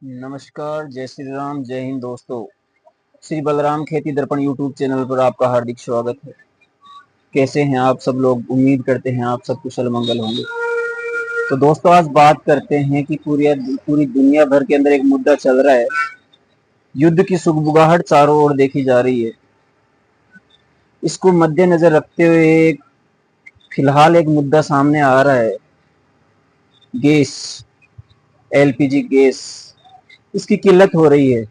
नमस्कार, जय श्री राम, जय हिंद दोस्तों। श्री बलराम खेती दर्पण यूट्यूब चैनल पर आपका हार्दिक स्वागत है। कैसे हैं आप सब लोग? उम्मीद करते हैं आप सब कुशल मंगल होंगे। तो दोस्तों, आज बात करते हैं कि पूरी दुनिया भर के अंदर एक मुद्दा चल रहा है। युद्ध की सुगबुगाहट चारों ओर देखी जा रही है। इसको मद्देनजर रखते हुए फिलहाल एक मुद्दा सामने आ रहा है, गैस, एलपीजी गैस। इसकी किल्लत हो रही है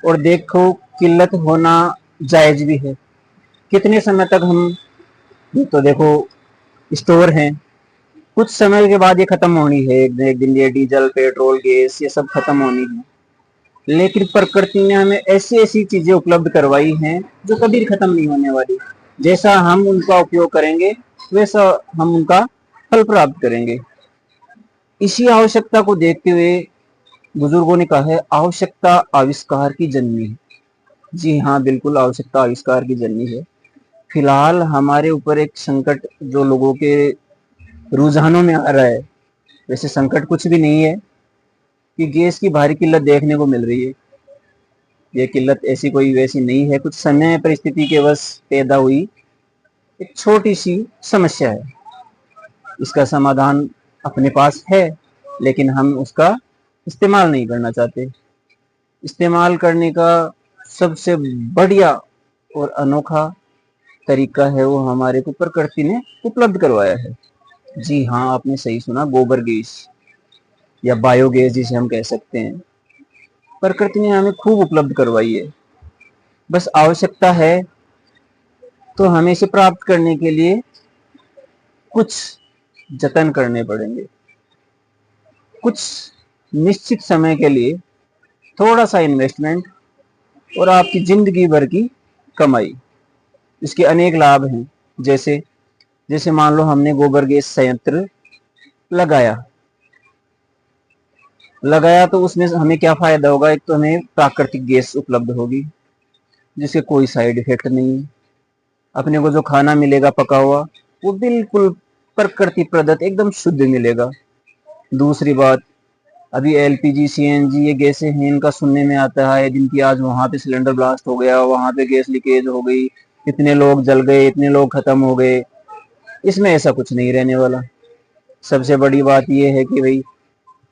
और देखो, किल्लत होना जायज भी है। कितने समय तक हम, तो देखो, स्टोर हैं, कुछ समय के बाद ये खत्म होनी है। एक दिन ये डीजल, पेट्रोल, गैस ये सब खत्म होनी है। लेकिन प्रकृति ने हमें ऐसी ऐसी चीजें उपलब्ध करवाई हैं जो कभी खत्म नहीं होने वाली। जैसा हम उनका उपयोग करेंगे वैसा हम उनका फल प्राप्त करेंगे। इसी आवश्यकता को देखते हुए बुजुर्गों ने कहा है, आवश्यकता आविष्कार की जननी है। जी हाँ, बिल्कुल, आवश्यकता आविष्कार की जननी है। फिलहाल हमारे ऊपर एक संकट जो लोगों के रुझानों में आ रहा है, वैसे संकट कुछ भी नहीं है, कि गैस की भारी किल्लत देखने को मिल रही है। ये किल्लत ऐसी कोई वैसी नहीं है, कुछ समय परिस्थिति के वश पैदा हुई एक छोटी सी समस्या है। इसका समाधान अपने पास है, लेकिन हम उसका इस्तेमाल नहीं करना चाहते। इस्तेमाल करने का सबसे बढ़िया और अनोखा तरीका है, वो हमारे को प्रकृति ने उपलब्ध करवाया है। जी हाँ, आपने सही सुना, गोबर गैस या बायोगैस जिसे हम कह सकते हैं, प्रकृति ने हमें खूब उपलब्ध करवाई है। बस आवश्यकता है तो हमें इसे प्राप्त करने के लिए कुछ जतन करने पड़ेंगे। कुछ निश्चित समय के लिए थोड़ा सा इन्वेस्टमेंट और आपकी जिंदगी भर की कमाई। इसके अनेक लाभ हैं। जैसे जैसे मान लो हमने गोबर गैस संयंत्र लगाया लगाया तो उसमें हमें क्या फायदा होगा? एक तो हमें प्राकृतिक गैस उपलब्ध होगी जिसके कोई साइड इफेक्ट नहीं है। अपने को जो खाना मिलेगा पका हुआ, वो बिल्कुल प्रकृति प्रदत्त एकदम शुद्ध मिलेगा। दूसरी बात, अभी एलपीजी, सीएनजी ये गैसें हैं, इनका सुनने में आता है दिन की आज वहां पे सिलेंडर ब्लास्ट हो गया, वहां पे गैस लीकेज हो गई, इतने लोग जल गए, इतने लोग खत्म हो गए। इसमें ऐसा कुछ नहीं रहने वाला। सबसे बड़ी बात यह है कि भाई,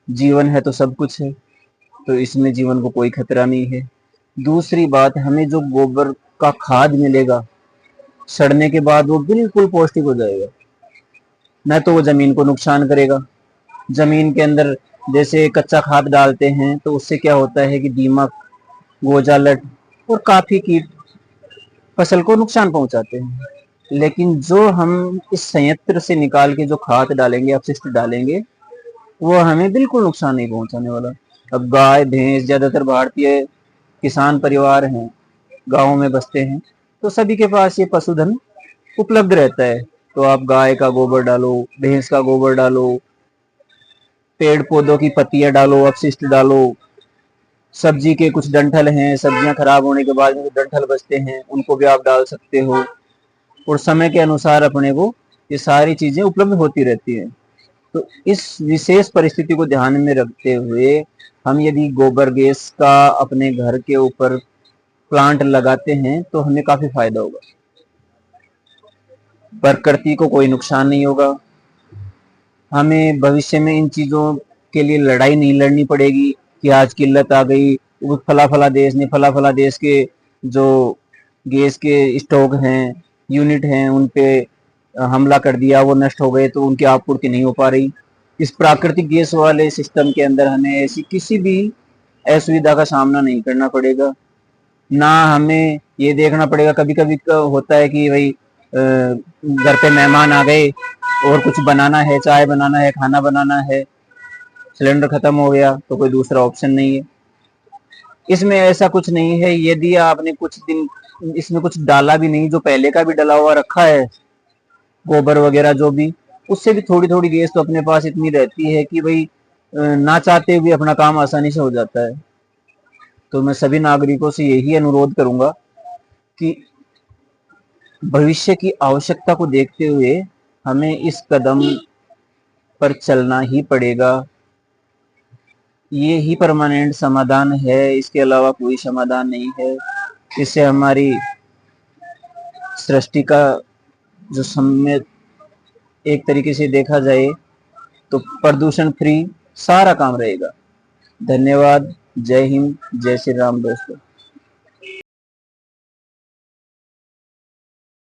जीवन है तो सब कुछ है, तो इसमें जीवन को कोई खतरा नहीं है। दूसरी बात, हमें जो गोबर का खाद मिलेगा, सड़ने के बाद वो बिल्कुल पौष्टिक हो जाएगा। न तो वो जमीन को नुकसान करेगा। जमीन के अंदर जैसे कच्चा खाद डालते हैं तो उससे क्या होता है कि दीमक, गोजालट और काफी कीट फसल को नुकसान पहुंचाते हैं। लेकिन जो हम इस संयंत्र से निकाल के जो खाद डालेंगे, अपशिष्ट डालेंगे, वो हमें बिल्कुल नुकसान नहीं पहुंचाने वाला। अब गाय भैंस, ज्यादातर भारतीय किसान परिवार हैं, गाँव में बसते हैं, तो सभी के पास ये पशुधन उपलब्ध रहता है। तो आप गाय का गोबर डालो, भैंस का गोबर डालो, पेड़ पौधों की पत्तियां डालो, अपशिष्ट डालो, सब्जी के कुछ डंठल हैं, सब्जियां खराब होने के बाद में डंठल बचते हैं, उनको भी आप डाल सकते हो। और समय के अनुसार अपने को ये सारी चीजें उपलब्ध होती रहती हैं। तो इस विशेष परिस्थिति को ध्यान में रखते हुए हम यदि गोबर गैस का अपने घर के ऊपर प्लांट लगाते हैं तो हमें काफी फायदा होगा। प्रकृति को कोई नुकसान नहीं होगा। हमें भविष्य में इन चीजों के लिए लड़ाई नहीं लड़नी पड़ेगी कि आज किल्लत आ गई, फला फला देश ने, फला फला देश के जो गैस के स्टॉक हैं, यूनिट हैं, उन पे हमला कर दिया, वो नष्ट हो गए तो उनकी आपूर्ति नहीं हो पा रही। इस प्राकृतिक गैस वाले सिस्टम के अंदर हमें ऐसी किसी भी असुविधा का सामना नहीं करना पड़ेगा। ना हमें ये देखना पड़ेगा, कभी कभी होता है कि भाई घर पे मेहमान आ गए और कुछ बनाना है, चाय बनाना है, खाना बनाना है, सिलेंडर खत्म हो गया तो कोई दूसरा ऑप्शन नहीं है। इसमें ऐसा कुछ नहीं है। यदि आपने कुछ दिन इसमें कुछ डाला भी नहीं, जो पहले का भी डला हुआ रखा है, गोबर वगैरह जो भी, उससे भी थोड़ी थोड़ी गैस तो अपने पास इतनी रहती है कि भाई ना चाहते हुए अपना काम आसानी से हो जाता है। तो मैं सभी नागरिकों से यही अनुरोध करूंगा कि भविष्य की आवश्यकता को देखते हुए हमें इस कदम पर चलना ही पड़ेगा। ये ही परमानेंट समाधान है, इसके अलावा कोई समाधान नहीं है। इससे हमारी सृष्टि का जो समय एक तरीके से देखा जाए तो प्रदूषण फ्री सारा काम रहेगा। धन्यवाद। जय हिंद, जय श्री राम दोस्तों।